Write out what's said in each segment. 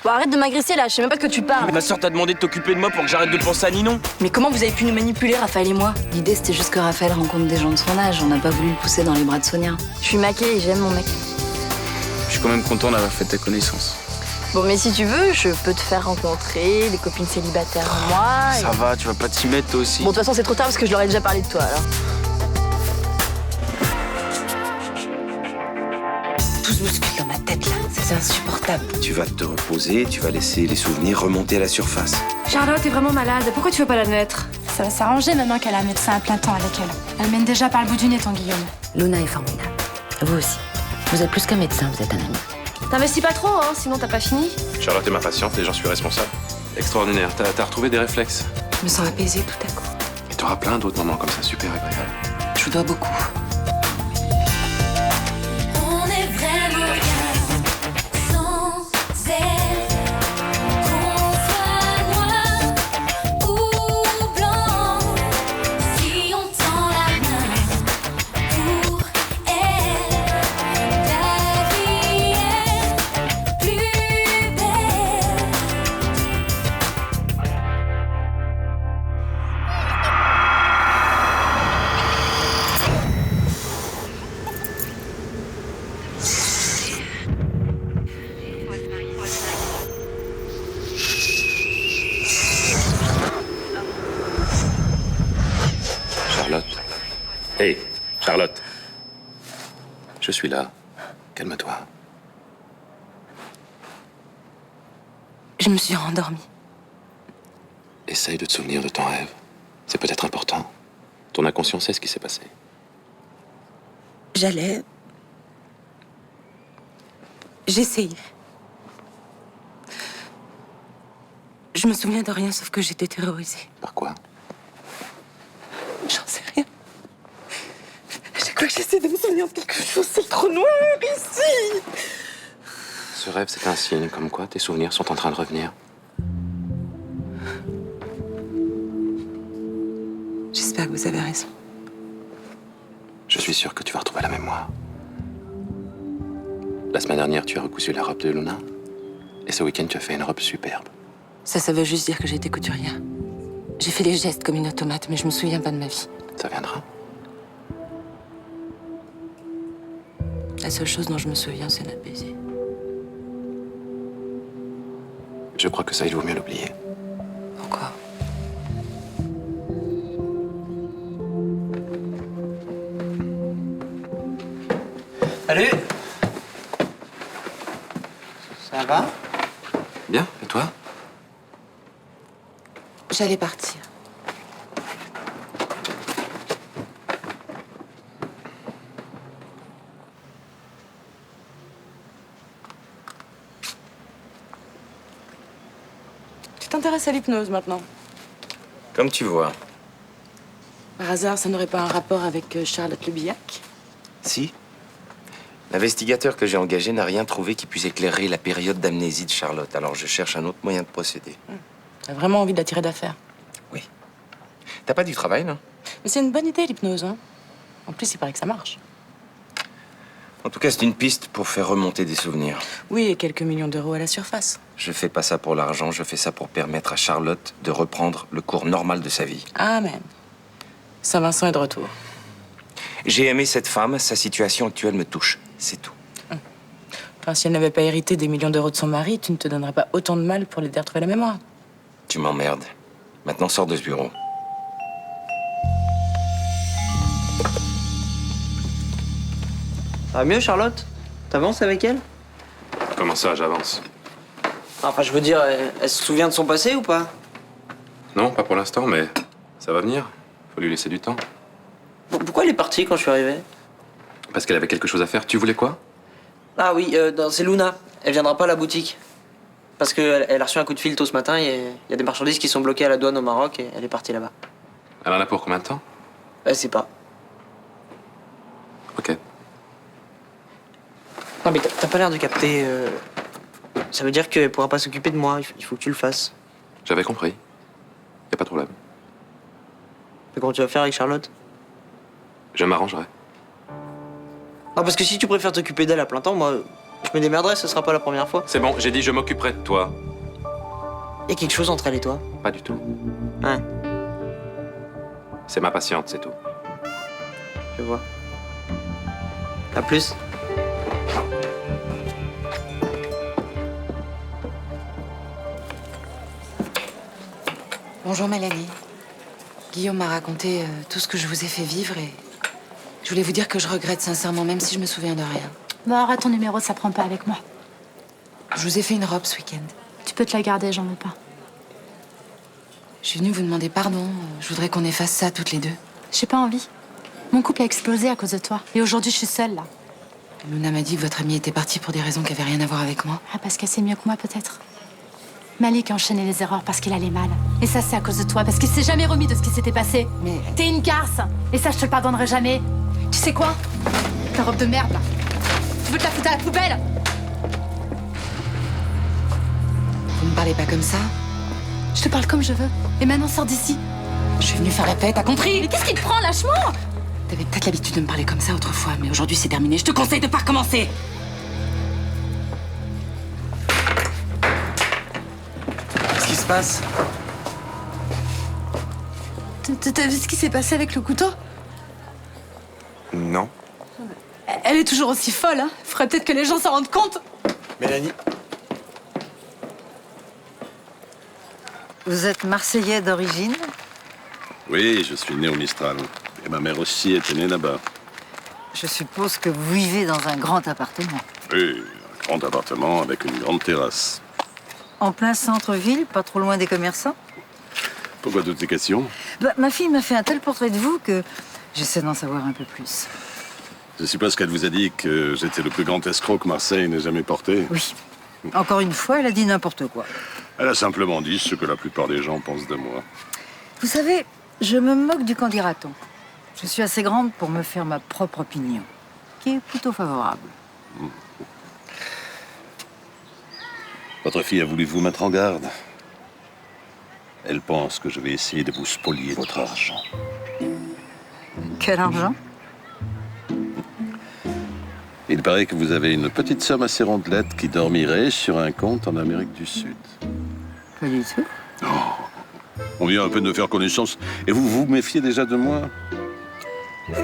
Bon, arrête de m'agresser là, je sais même pas de quoi tu parles. Ma soeur t'a demandé de t'occuper de moi pour que j'arrête de penser à Ninon. Mais comment vous avez pu nous manipuler, Raphaël et moi? L'idée c'était juste que Raphaël rencontre des gens de son âge, on n'a pas voulu le pousser dans les bras de Sonia. Je suis maquée et j'aime mon mec. Je suis quand même content d'avoir fait ta connaissance. Bon, mais si tu veux, je peux te faire rencontrer des copines célibataires à moi. Ça va, tu vas pas t'y mettre toi aussi. Bon, de toute façon, c'est trop tard parce que je leur ai déjà parlé de toi alors. Tout se bouscule dans ma tête là, ça c'est insupportable. Tu vas te reposer, tu vas laisser les souvenirs remonter à la surface. Charlotte est vraiment malade, pourquoi tu veux pas l'admettre? Ça va s'arranger maintenant qu'elle a un médecin à plein temps avec elle. Elle mène déjà par le bout du nez ton Guillaume. Luna est formidable. Vous aussi. Vous êtes plus qu'un médecin, vous êtes un ami. T'investis pas trop, hein, sinon t'as pas fini. Charlotte est ma patiente et j'en suis responsable. Extraordinaire, t'as retrouvé des réflexes. Je me sens apaisée tout à coup. Et t'auras plein d'autres moments comme ça, super agréables. Je vous dois beaucoup. On est vraiment bien sans elle. Qu'on soit noir ou blanc, si on tend la main pour elle, la vie est plus belle. Charlotte. Hey, Charlotte. Je suis là. Calme-toi. Je me suis rendormie. Essaye de te souvenir de ton rêve. C'est peut-être important. Ton inconscient sait ce qui s'est passé. J'essayais. Je me souviens de rien sauf que j'étais terrorisée. Par quoi? J'en sais rien. À chaque fois que j'essaie de me souvenir de quelque chose, c'est trop noir ici. Ce rêve, c'est un signe comme quoi tes souvenirs sont en train de revenir. J'espère que vous avez raison. Je suis sûr que tu vas retrouver la mémoire. La semaine dernière, tu as recousu la robe de Luna. Et ce week-end, tu as fait une robe superbe. Ça veut juste dire que j'ai été couturière. J'ai fait les gestes comme une automate, mais je me souviens pas de ma vie. Ça viendra. La seule chose dont je me souviens, c'est notre baiser. Je crois que ça, il vaut mieux l'oublier. Pourquoi? Salut. Ça va? Bien, et toi? J'allais partir. Tu t'intéresses à l'hypnose maintenant. Comme tu vois. Par hasard, ça n'aurait pas un rapport avec Charlotte Lebillac? Si. L'investigateur que j'ai engagé n'a rien trouvé qui puisse éclairer la période d'amnésie de Charlotte. Alors je cherche un autre moyen de procéder. T'as vraiment envie de la tirer d'affaire. Oui. T'as pas du travail, non? Mais c'est une bonne idée, l'hypnose, hein. En plus, il paraît que ça marche. En tout cas, c'est une piste pour faire remonter des souvenirs. Oui, et quelques millions d'euros à la surface. Je fais pas ça pour l'argent, je fais ça pour permettre à Charlotte de reprendre le cours normal de sa vie. Amen. Saint-Vincent est de retour. J'ai aimé cette femme, sa situation actuelle me touche. C'est tout. Enfin, si elle n'avait pas hérité des millions d'euros de son mari, tu ne te donnerais pas autant de mal pour l'aider à retrouver la mémoire. Tu m'emmerdes. Maintenant, sors de ce bureau. Ça va mieux, Charlotte? T'avances avec elle? Comment ça, j'avance? Enfin, je veux dire, elle se souvient de son passé ou pas? Non, pas pour l'instant, mais ça va venir. Faut lui laisser du temps. Pourquoi elle est partie quand je suis arrivé? Parce qu'elle avait quelque chose à faire. Tu voulais quoi? Ah oui, c'est Luna. Elle viendra pas à la boutique. Parce qu'elle a reçu un coup de fil tôt ce matin. Il y a des marchandises qui sont bloquées à la douane au Maroc et elle est partie là-bas. Elle en a pour combien de temps? Elle sait pas. Ok. Non mais t'as pas l'air de capter. Ça veut dire qu'elle pourra pas s'occuper de moi. Il faut que tu le fasses. J'avais compris. Y a pas de problème. Mais comment tu vas faire avec Charlotte? Je m'arrangerai. Non, parce que si tu préfères t'occuper d'elle à plein temps, moi, Je me démerderai, ce sera pas la première fois. C'est bon, j'ai dit je m'occuperai de toi. Y a quelque chose entre elle et toi? Pas du tout. Ouais, C'est ma patiente, c'est tout. je vois. À plus. Bonjour Mélanie. Guillaume m'a raconté tout ce que je vous ai fait vivre et je voulais vous dire que je regrette sincèrement, même si je me souviens de rien. Bon, arrête ton numéro, ça prend pas avec moi. Je vous ai fait une robe ce week-end. Tu peux te la garder, j'en veux pas. Je suis venue vous demander pardon. Je voudrais qu'on efface ça toutes les deux. J'ai pas envie. Mon couple a explosé à cause de toi. Et aujourd'hui, je suis seule, là. Luna m'a dit que votre amie était partie pour des raisons qui avaient rien à voir avec moi. Ah, parce qu'elle sait mieux que moi, peut-être. Malik a enchaîné les erreurs parce qu'il allait mal. Et ça, c'est à cause de toi, parce qu'il s'est jamais remis de ce qui s'était passé. Mais T'es une garce. Et ça, je te le pardonnerai jamais. Tu sais quoi? Ta robe de merde, là. Tu veux te la foutre à la poubelle? vous me parlez pas comme ça. Je te parle comme je veux. Et maintenant, sors d'ici. Je suis venue faire la fête, t'as compris? Mais qu'est-ce qui te prend, lâche-moi? T'avais peut-être l'habitude de me parler comme ça autrefois, mais aujourd'hui c'est terminé. Je te conseille de pas recommencer. Qu'est-ce qui se passe? T'as vu ce qui s'est passé avec le couteau? Non. Elle est toujours aussi folle, hein. Faudrait peut-être que les gens s'en rendent compte. Mélanie? Vous êtes Marseillais d'origine? Oui, je suis né au Mistral. Et ma mère aussi était née là-bas. Je suppose que vous vivez dans un grand appartement. Oui, un grand appartement avec une grande terrasse. En plein centre-ville, pas trop loin des commerçants? Pourquoi toutes ces questions? Ma fille m'a fait un tel portrait de vous que j'essaie d'en savoir un peu plus. Je suppose qu'elle vous a dit que j'étais le plus grand escroc que Marseille n'ait jamais porté. Oui. Encore une fois, elle a dit n'importe quoi. Elle a simplement dit ce que la plupart des gens pensent de moi. Vous savez, je me moque du qu'en dira-t-on. Je suis assez grande pour me faire ma propre opinion, qui est plutôt favorable. Votre fille a voulu vous mettre en garde. Elle pense que je vais essayer de vous spolier votre argent. Quel argent? Il paraît que vous avez une petite somme assez rondelette qui dormirait sur un compte en Amérique du Sud. Pas du tout. On vient un peu de faire connaissance et vous vous méfiez déjà de moi.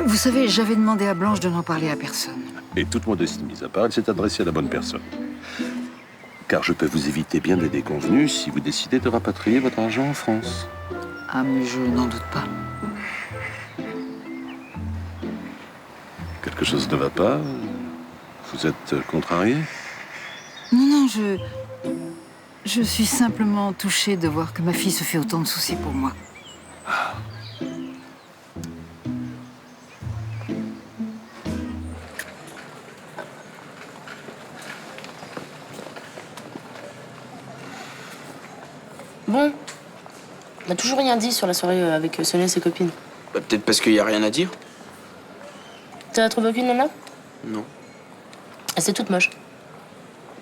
Vous savez, j'avais demandé à Blanche de n'en parler à personne. Et toute modestie mise à part, elle s'est adressée à la bonne personne. Car je peux vous éviter bien des déconvenues si vous décidez de rapatrier votre argent en France. Ah, mais je n'en doute pas. Quelque chose ne va pas? Vous êtes contrarié? Non, je suis simplement touchée de voir que ma fille se fait autant de soucis pour moi. Bon, on n'a toujours rien dit sur la soirée avec Sonia et ses copines. Bah, peut-être parce qu'il y a rien à dire. T'as trouvé aucune nana? Non. Elle c'est toute moche.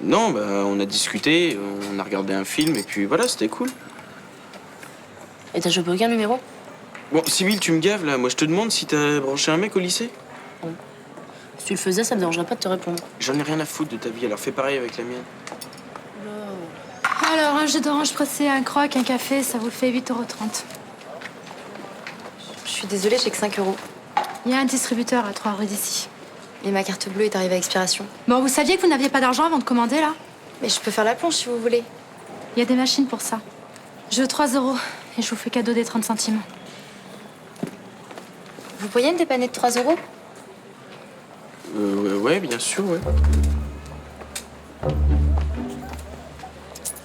Non, bah, on a discuté, on a regardé un film, et puis voilà, c'était cool. Et t'as chopé aucun numéro? Bon, Sybille, tu me gaves, là. Moi, je te demande si t'as branché un mec au lycée. Si tu le faisais, ça me dérangerait pas de te répondre. J'en ai rien à foutre de ta vie, alors fais pareil avec la mienne. Alors, un jus d'orange pressé, un croc, un café, ça vous fait 8,30 €. Je suis désolée, j'ai que 5 €. Il y a un distributeur à 3 rue d'ici. Et ma carte bleue est arrivée à expiration. Bon, vous saviez que vous n'aviez pas d'argent avant de commander, là? Mais je peux faire la plonge si vous voulez. Il y a des machines pour ça. Je veux 3 € et je vous fais cadeau des 30 centimes. Vous pourriez me dépanner de 3 €? Ouais, bien sûr, ouais.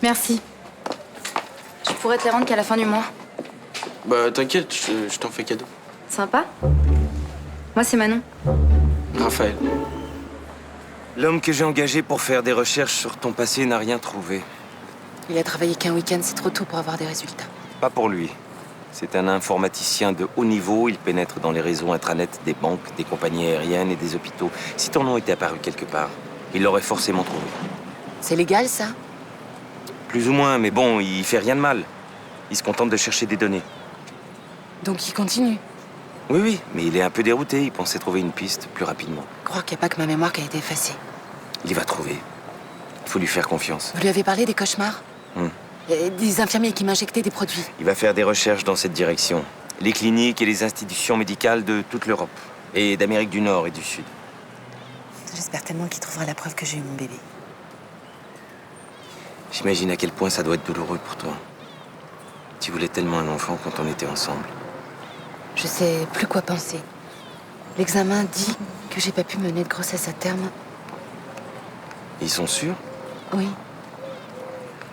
Merci. Je pourrais te les rendre qu'à la fin du mois. Bah, t'inquiète, je t'en fais cadeau. Sympa? Moi, c'est Manon. Raphaël. L'homme que j'ai engagé pour faire des recherches sur ton passé n'a rien trouvé. Il a travaillé qu'un week-end, c'est trop tôt pour avoir des résultats. Pas pour lui. C'est un informaticien de haut niveau. Il pénètre dans les réseaux intranet des banques, des compagnies aériennes et des hôpitaux. Si ton nom était apparu quelque part, il l'aurait forcément trouvé. C'est légal, ça? Plus ou moins, mais bon, il fait rien de mal. Il se contente de chercher des données. Donc il continue. Oui, mais il est un peu dérouté. Il pensait trouver une piste plus rapidement. Croire qu'il n'y a pas que ma mémoire qui a été effacée. Il va trouver. Il faut lui faire confiance. Vous lui avez parlé des cauchemars Et des infirmiers qui m'injectaient des produits. Il va faire des recherches dans cette direction. Les cliniques et les institutions médicales de toute l'Europe. Et d'Amérique du Nord et du Sud. J'espère tellement qu'il trouvera la preuve que j'ai eu mon bébé. J'imagine à quel point ça doit être douloureux pour toi. Tu voulais tellement un enfant quand on était ensemble. Je sais plus quoi penser. L'examen dit que j'ai pas pu mener de grossesse à terme. Ils sont sûrs? Oui.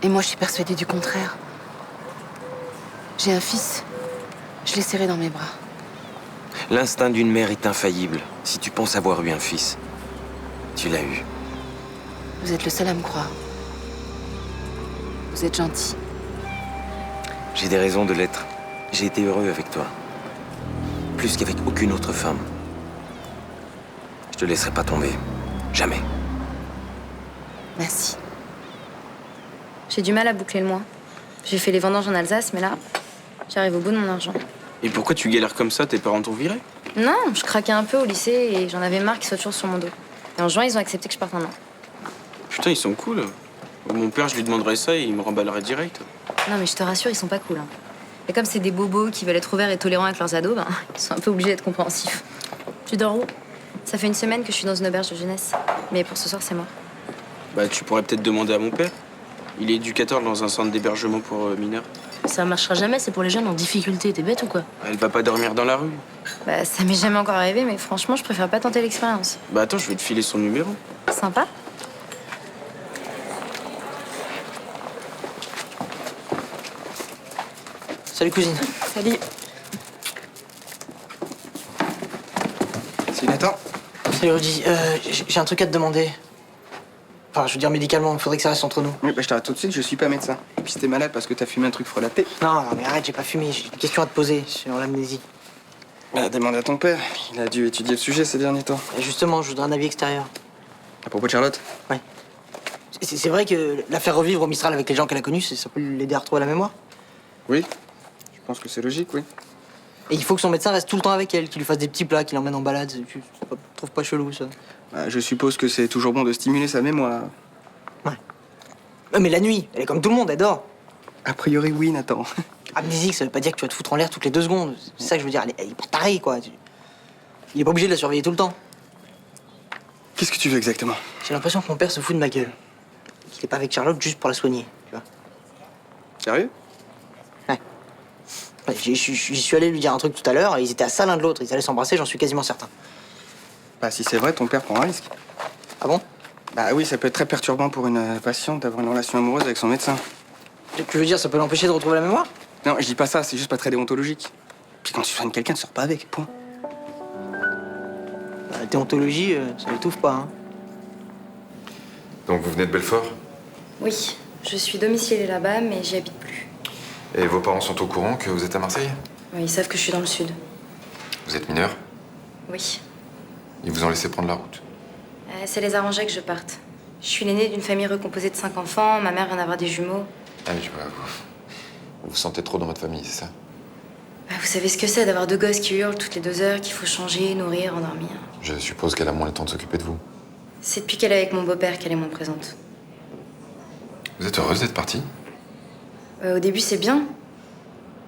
Et moi, je suis persuadée du contraire. J'ai un fils. Je l'ai serré dans mes bras. L'instinct d'une mère est infaillible. Si tu penses avoir eu un fils, tu l'as eu. Vous êtes le seul à me croire. Vous êtes gentil. J'ai des raisons de l'être. J'ai été heureux avec toi. Plus qu'avec aucune autre femme. Je te laisserai pas tomber. Jamais. Merci. J'ai du mal à boucler le mois. J'ai fait les vendanges en Alsace, mais là, j'arrive au bout de mon argent. Et pourquoi tu galères comme ça? Tes parents t'ont viré? Non, je craquais un peu au lycée et j'en avais marre qu'ils soient toujours sur mon dos. Et en juin, ils ont accepté que je parte un an. Putain, ils sont cool. Mon père, je lui demanderais ça et il me remballerait direct. Non, mais je te rassure, ils sont pas cool. Hein. Et comme c'est des bobos qui veulent être ouverts et tolérants avec leurs ados, ben, ils sont un peu obligés d'être compréhensifs. Tu dors où? Ça fait une semaine que je suis dans une auberge de jeunesse. Mais pour ce soir, c'est mort. Bah, tu pourrais peut-être demander à mon père. Il est éducateur dans un centre d'hébergement pour mineurs. Ça marchera jamais, c'est pour les jeunes en difficulté. T'es bête ou quoi? Elle va pas dormir dans la rue. Bah, ça m'est jamais encore arrivé, mais franchement, je préfère pas tenter l'expérience. Bah attends, je vais te filer son numéro. Sympa. Salut cousine. Salut. Salut Nathan. Salut Rudy. J'ai un truc à te demander. Enfin, je veux dire médicalement, il faudrait que ça reste entre nous. Oui, bah je t'arrête tout de suite, je suis pas médecin. Et puis si t'es malade parce que t'as fumé un truc frelaté. Non, mais arrête, j'ai pas fumé. J'ai une question à te poser sur l'amnésie. Bah demande à ton père, il a dû étudier le sujet ces derniers temps. Et justement, je voudrais un avis extérieur. À propos de Charlotte? Ouais. C'est vrai que la faire revivre au Mistral avec les gens qu'elle a connus, ça peut l'aider à retrouver la mémoire? Oui, je pense que c'est logique, oui. Et il faut que son médecin reste tout le temps avec elle, qu'il lui fasse des petits plats, qu'il l'emmène en balade. Tu trouves pas chelou, ça? Bah, je suppose que c'est toujours bon de stimuler sa mémoire. Ouais, mais la nuit, elle est comme tout le monde, elle dort. A priori, oui, Nathan. Amnésique, ça veut pas dire que tu vas te foutre en l'air toutes les 2 secondes. C'est ça que je veux dire, elle est pas tarée, quoi. Il est pas obligé de la surveiller tout le temps. Qu'est-ce que tu veux exactement? J'ai l'impression que mon père se fout de ma gueule. Qu'il est pas avec Charlotte juste pour la soigner, tu vois. Sérieux? Ouais, j'y suis allé lui dire un truc tout à l'heure, et ils étaient à ça l'un de l'autre, ils allaient s'embrasser, j'en suis quasiment certain. Bah si c'est vrai, ton père prend un risque. Ah bon? Bah oui, ça peut être très perturbant pour une patiente d'avoir une relation amoureuse avec son médecin. Tu veux dire, ça peut l'empêcher de retrouver la mémoire? Non, je dis pas ça, c'est juste pas très déontologique. Puis quand tu soignes quelqu'un, tu sors pas avec, point. La déontologie, ça l'étouffe pas, hein. Donc vous venez de Belfort? Oui, je suis domiciliée là-bas, mais j'y habite plus. Et vos parents sont au courant que vous êtes à Marseille? Oui, ils savent que je suis dans le sud. Vous êtes mineur? Oui. Ils vous ont laissé prendre la route? Ça les arrangeait que je parte. Je suis l'aînée d'une famille recomposée de 5 enfants, ma mère vient d'avoir des jumeaux. Ah oui, je vois, vous vous sentez trop dans votre famille, c'est ça? Bah, vous savez ce que c'est d'avoir 2 gosses qui hurlent toutes les 2 heures, qu'il faut changer, nourrir, endormir. Je suppose qu'elle a moins le temps de s'occuper de vous. C'est depuis qu'elle est avec mon beau-père qu'elle est moins présente. Vous êtes heureuse d'être partie? Au début, c'est bien.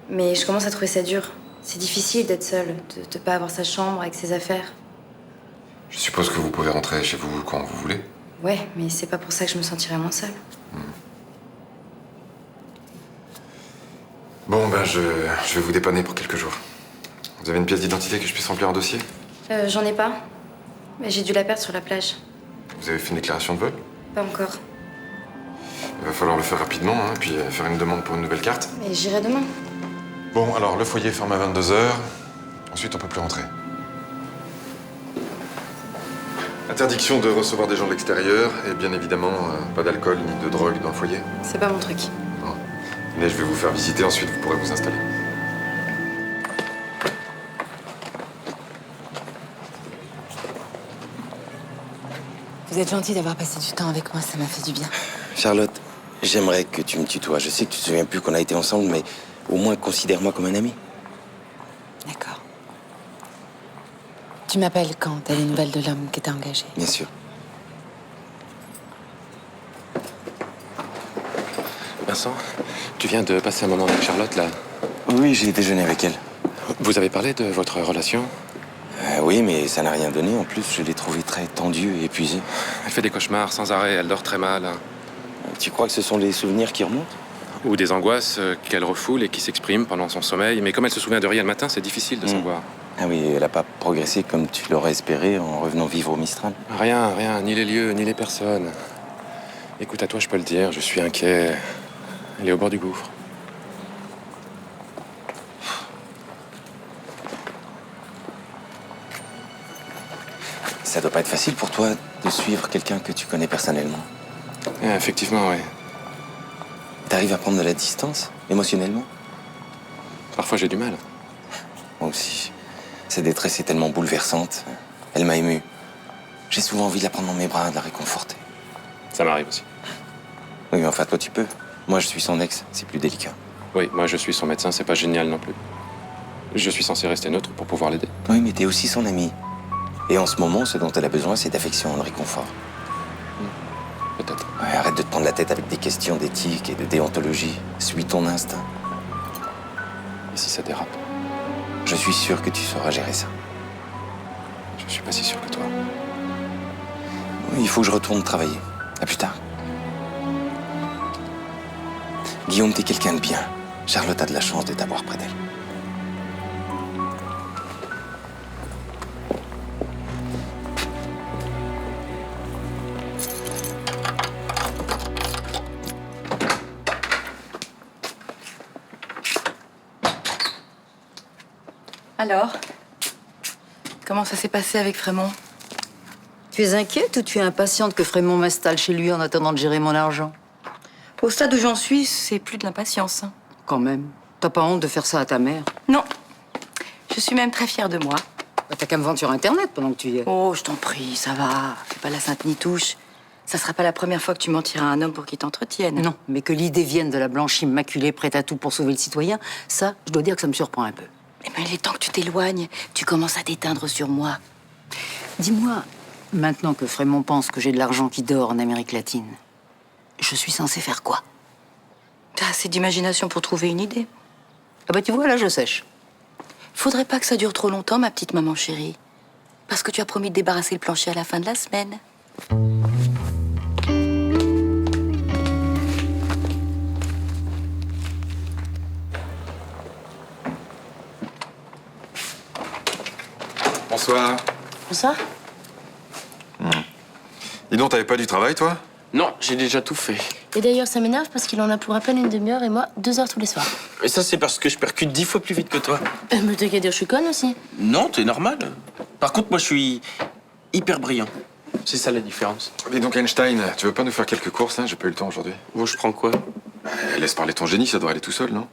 Mais je commence à trouver ça dur. C'est difficile d'être seule, de pas avoir sa chambre avec ses affaires. Je suppose que vous pouvez rentrer chez vous quand vous voulez. Ouais, mais c'est pas pour ça que je me sentirais moins seule. Bon, ben je vais vous dépanner pour quelques jours. Vous avez une pièce d'identité que je puisse remplir un dossier? J'en ai pas. Mais j'ai dû la perdre sur la plage. Vous avez fait une déclaration de vol? Pas encore. Il va falloir le faire rapidement, hein, puis faire une demande pour une nouvelle carte. Mais j'irai demain. Bon, alors le foyer ferme à 22h. Ensuite, on peut plus rentrer. Interdiction de recevoir des gens de l'extérieur et bien évidemment, pas d'alcool ni de drogue dans le foyer. C'est pas mon truc. Non. Mais je vais vous faire visiter, ensuite vous pourrez vous installer. Vous êtes gentil d'avoir passé du temps avec moi, ça m'a fait du bien. Charlotte, j'aimerais que tu me tutoies. Je sais que tu te souviens plus qu'on a été ensemble, mais au moins considère-moi comme un ami. D'accord. Tu m'appelles quand t'as des nouvelles de l'homme qui t'a engagé. Bien sûr. Vincent, tu viens de passer un moment avec Charlotte, là. Oui, j'ai déjeuné avec elle. Vous avez parlé de votre relation? Oui, mais ça n'a rien donné. En plus, je l'ai trouvée très tendue et épuisée. Elle fait des cauchemars sans arrêt, elle dort très mal. Tu crois que ce sont les souvenirs qui remontent? Ou des angoisses qu'elle refoule et qui s'expriment pendant son sommeil. Mais comme elle se souvient de rien le matin, c'est difficile de savoir. Ah oui, elle n'a pas progressé comme tu l'aurais espéré en revenant vivre au Mistral? Rien, ni les lieux, ni les personnes. Écoute, à toi, je peux le dire, je suis inquiet. Elle est au bord du gouffre. Ça doit pas être facile pour toi de suivre quelqu'un que tu connais personnellement. Effectivement, oui. T'arrives à prendre de la distance, émotionnellement? Parfois, j'ai du mal. Moi aussi. Cette détresse est tellement bouleversante. Elle m'a ému. J'ai souvent envie de la prendre dans mes bras, de la réconforter. Ça m'arrive aussi. Oui, mais enfin, toi, tu peux. Moi, je suis son ex. C'est plus délicat. Oui, moi, je suis son médecin. C'est pas génial non plus. Je suis censé rester neutre pour pouvoir l'aider. Oui, mais t'es aussi son ami. Et en ce moment, ce dont elle a besoin, c'est d'affection, de réconfort. Peut-être. Ouais, arrête de te prendre la tête avec des questions d'éthique et de déontologie. Suis ton instinct. Et si ça dérape? Je suis sûr que tu sauras gérer ça. Je suis pas si sûr que toi. Oui, il faut que je retourne travailler. À plus tard. Guillaume, t'es quelqu'un de bien. Charlotte a de la chance de t'avoir près d'elle. Alors, comment ça s'est passé avec Frémont? Tu es inquiète ou tu es impatiente que Frémont m'installe chez lui en attendant de gérer mon argent? Au stade où j'en suis, c'est plus de l'impatience. Quand même. T'as pas honte de faire ça à ta mère? Non. Je suis même très fière de moi. Bah, t'as qu'à me vendre sur Internet pendant que tu y es. Oh, je t'en prie, ça va. Fais pas la sainte ni touche. Ça sera pas la première fois que tu mentiras à un homme pour qu'il t'entretienne. Non, mais que l'idée vienne de la blanche immaculée prête à tout pour sauver le citoyen, ça, je dois dire que ça me surprend un peu. Eh ben, il est temps que tu t'éloignes. Tu commences à t'éteindre sur moi. Dis-moi, maintenant que Frémont pense que j'ai de l'argent qui dort en Amérique latine, je suis censée faire quoi? T'as assez d'imagination pour trouver une idée. Ah bah tu vois, là, je sèche. Faudrait pas que ça dure trop longtemps, ma petite maman chérie. Parce que tu as promis de débarrasser le plancher à la fin de la semaine. Bonsoir. Bonsoir. Dis donc, t'avais pas du travail, toi? Non, j'ai déjà tout fait. Et d'ailleurs, ça m'énerve parce qu'il en a pour à peine une demi-heure et moi, 2 heures tous les soirs. Et ça, c'est parce que je percute 10 fois plus vite que toi. Mais t'as qu'à dire, je suis conne aussi. Non, t'es normal. Par contre, moi, je suis hyper brillant. C'est ça la différence. Dis donc, Einstein, tu veux pas nous faire quelques courses, hein? J'ai pas eu le temps aujourd'hui. Bon, je prends quoi? Laisse parler ton génie, ça devrait aller tout seul, non?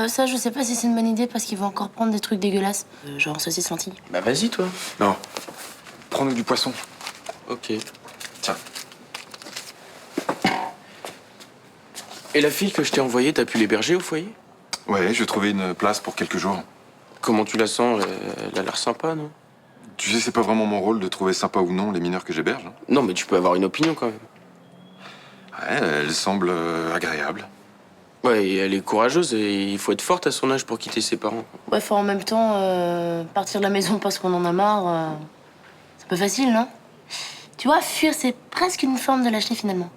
Ça, je sais pas si c'est une bonne idée parce qu'ils vont encore prendre des trucs dégueulasses. Genre saucisse lentille. Bah, vas-y, toi. Non. Prends-nous du poisson. Ok. Tiens. Et la fille que je t'ai envoyée, t'as pu l'héberger au foyer? Ouais, je vais trouver une place pour quelques jours. Comment tu la sens? Elle a l'air sympa, non? Tu sais, c'est pas vraiment mon rôle de trouver sympa ou non les mineurs que j'héberge. Hein. Non, mais tu peux avoir une opinion quand même. Ouais, elle semble agréable. Ouais, et elle est courageuse et il faut être forte à son âge pour quitter ses parents. Ouais, faut en même temps partir de la maison parce qu'on en a marre. C'est pas facile, non? Tu vois, fuir, c'est presque une forme de lâcheté finalement.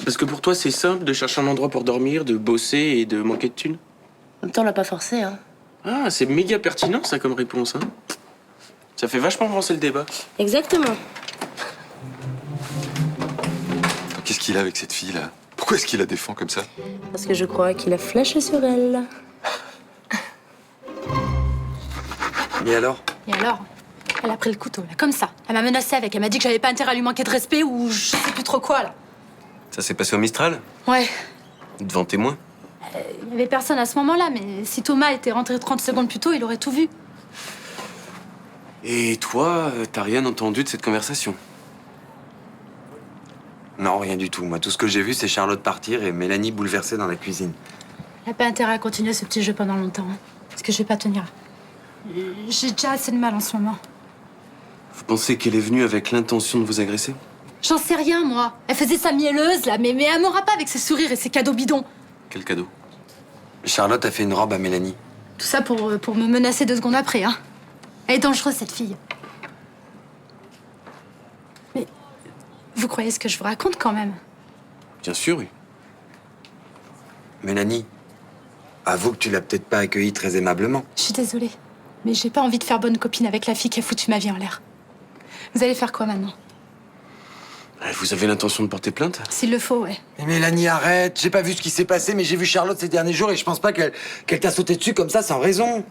Parce que pour toi, c'est simple de chercher un endroit pour dormir, de bosser et de manquer de thunes? En même temps, on l'a pas forcé, hein. Ah, c'est méga pertinent ça comme réponse, hein. Ça fait vachement avancer le débat. Exactement. Qu'est-ce qu'il a avec cette fille-là? Pourquoi est-ce qu'il la défend comme ça? Parce que je crois qu'il a flashé sur elle. Et alors? Et alors? Elle a pris le couteau, là, comme ça. Elle m'a menacée avec. Elle m'a dit que j'avais pas intérêt à lui manquer de respect ou je sais plus trop quoi, là. Ça s'est passé au Mistral? Ouais. Devant témoin? Il y avait personne à ce moment-là, mais si Thomas était rentré 30 secondes plus tôt, il aurait tout vu. Et toi, t'as rien entendu de cette conversation? Non, rien du tout. Moi, tout ce que j'ai vu, c'est Charlotte partir et Mélanie bouleversée dans la cuisine. Elle a pas intérêt à continuer ce petit jeu pendant longtemps, hein, parce que je vais pas tenir. J'ai déjà assez de mal en ce moment. Vous pensez qu'elle est venue avec l'intention de vous agresser? J'en sais rien, moi. Elle faisait sa mielleuse, là, mais elle m'aura pas avec ses sourires et ses cadeaux bidons. Quel cadeau? Charlotte a fait une robe à Mélanie. Tout ça pour me menacer 2 secondes après, hein. Elle est dangereuse, cette fille. Mais vous croyez ce que je vous raconte, quand même? Bien sûr, oui. Mélanie, avoue que tu l'as peut-être pas accueillie très aimablement. Je suis désolée, mais j'ai pas envie de faire bonne copine avec la fille qui a foutu ma vie en l'air. Vous allez faire quoi maintenant? Vous avez l'intention de porter plainte? S'il le faut, ouais. Mais Mélanie, arrête. J'ai pas vu ce qui s'est passé, mais j'ai vu Charlotte ces derniers jours et je pense pas qu'elle t'a sauté dessus comme ça sans raison.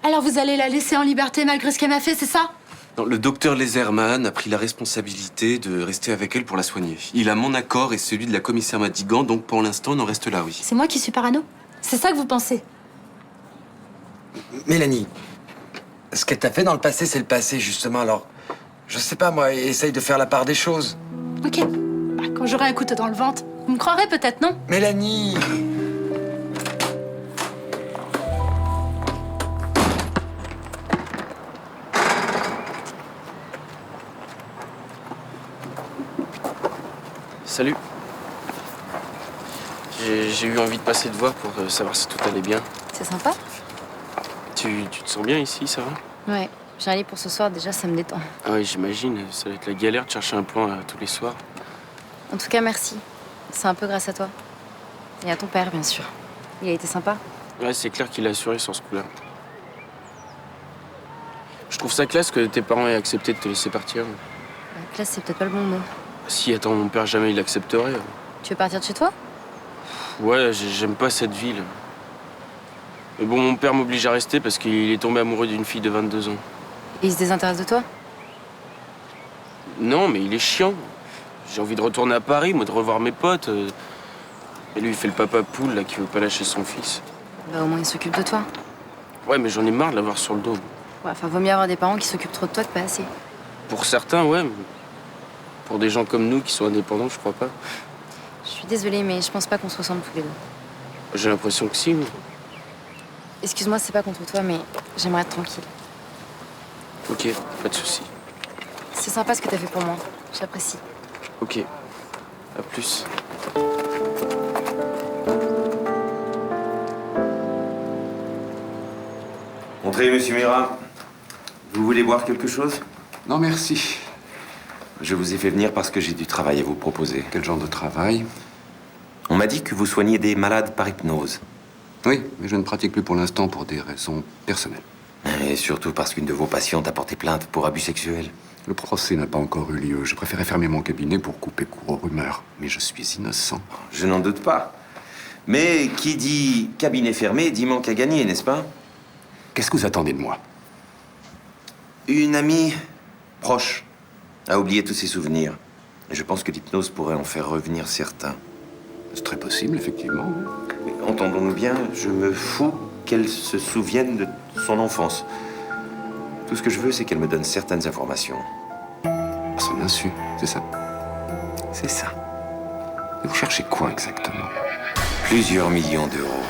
Alors vous allez la laisser en liberté malgré ce qu'elle m'a fait, c'est ça? Non, le docteur Laserman a pris la responsabilité de rester avec elle pour la soigner. Il a mon accord et celui de la commissaire Madigan, donc pour l'instant, on en reste là, oui. C'est moi qui suis parano? C'est ça que vous pensez? Mélanie, ce qu'elle t'a fait dans le passé, c'est le passé, justement. Alors, je sais pas, moi, essaye de faire la part des choses. Ok. Bah, quand j'aurai un couteau dans le ventre, vous me croirez peut-être, non? Mélanie! Salut. J'ai eu envie de passer te voir pour savoir si tout allait bien. C'est sympa? Tu te sens bien ici, ça va? Ouais. J'ai un lit pour ce soir, déjà, ça me détend. Ah oui, j'imagine. Ça va être la galère de chercher un plan tous les soirs. En tout cas, merci. C'est un peu grâce à toi. Et à ton père, bien sûr. Il a été sympa. Ouais, c'est clair qu'il a assuré sur ce coup-là. Je trouve ça classe que tes parents aient accepté de te laisser partir. Classe, c'est peut-être pas le bon mot. Si, attends, mon père jamais il accepterait. Tu veux partir de chez toi? Ouais, j'aime pas cette ville. Mais bon, mon père m'oblige à rester parce qu'il est tombé amoureux d'une fille de 22 ans. Et il se désintéresse de toi? Non, mais il est chiant. J'ai envie de retourner à Paris, moi, de revoir mes potes. Et lui, il fait le papa poule, là, qui veut pas lâcher son fils. Bah, au moins, il s'occupe de toi. Ouais, mais j'en ai marre de l'avoir sur le dos. Ouais, enfin, vaut mieux avoir des parents qui s'occupent trop de toi que pas assez. Pour certains, ouais. Mais pour des gens comme nous qui sont indépendants, je crois pas. Je suis désolée, mais je pense pas qu'on se ressemble tous les deux. J'ai l'impression que si, moi. Excuse-moi, c'est pas contre toi, mais j'aimerais être tranquille. Ok, pas de souci. C'est sympa ce que t'as fait pour moi. J'apprécie. Ok. À plus. Entrez, monsieur Mira. Vous voulez boire quelque chose? Non, merci. Je vous ai fait venir parce que j'ai du travail à vous proposer. Quel genre de travail? On m'a dit que vous soignez des malades par hypnose. Oui, mais je ne pratique plus pour l'instant pour des raisons personnelles. Et surtout parce qu'une de vos patientes a porté plainte pour abus sexuels. Le procès n'a pas encore eu lieu. Je préférais fermer mon cabinet pour couper court aux rumeurs. Mais je suis innocent. Je n'en doute pas. Mais qui dit cabinet fermé dit manque à gagner, n'est-ce pas? Qu'est-ce que vous attendez de moi? Une amie proche a oublié tous ses souvenirs. Et je pense que l'hypnose pourrait en faire revenir certains. C'est très possible, effectivement. Mais entendons-nous bien, je me fous qu'elle se souvienne de son enfance. Tout ce que je veux, c'est qu'elle me donne certaines informations. À son insu, c'est ça? C'est ça. Et vous cherchez quoi exactement? Plusieurs millions d'euros.